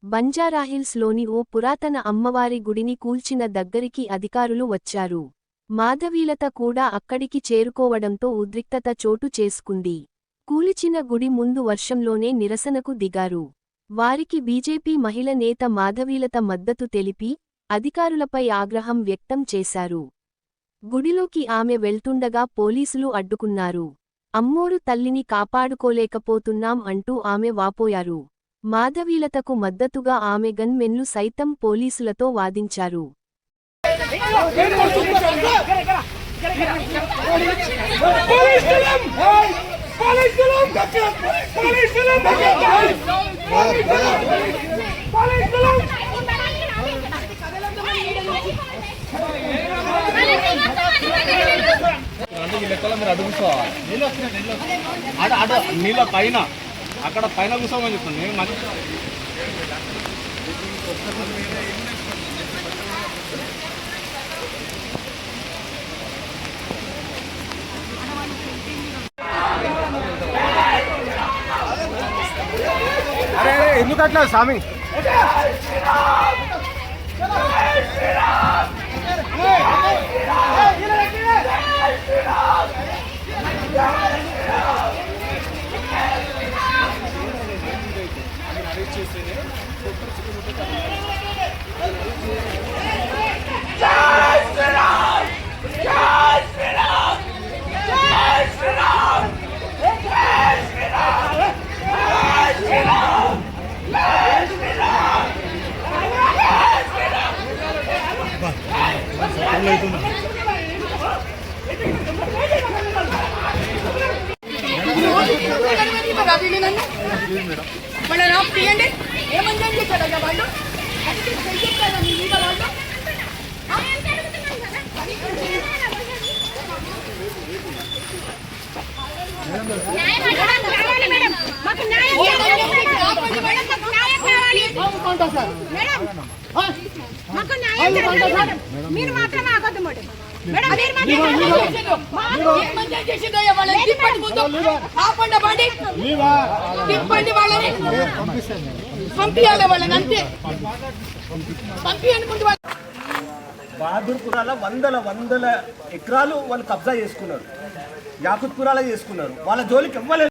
బంజారాహిల్స్లోని ఓ పురాతన అమ్మవారి గుడిని కూల్చిన దగ్గరికి అధికారులు వచ్చారు. మాధవీలత కూడా అక్కడికి చేరుకోవడంతో ఉద్రిక్తత చోటు చేసుకుంది. కూలిచిన గుడి ముందు వర్షంలోనే నిరసనకు దిగారు. వారికి బీజేపీ మహిళ నేత మాధవీలత మద్దతు తెలిపి, అధికారులపై ఆగ్రహం వ్యక్తం చేశారు. గుడిలోకి ఆమె వెళ్తుండగా పోలీసులు అడ్డుకున్నారు. అమ్మోరు తల్లిని కాపాడుకోలేకపోతున్నాం అంటూ ఆమె వాపోయారు. మాధవీలతకు మద్దతుగా ఆమె గన్మెన్లు సైతం పోలీసులతో వాదించారు. నీళ్ళ పైన అక్కడ పైన కూర్చోమని చెప్తుంది. అరే ఎందుకు అట్లా స్వామి? మీరు మాత్రం ఆగొద్దు మేడం. బహదూర్పురాల వందల ఎకరాలు వాళ్ళు కబ్జా చేసుకున్నారు. యాకుత్పురాలో చేసుకున్నారు. వాళ్ళ జోలికి ఇవ్వలేదు.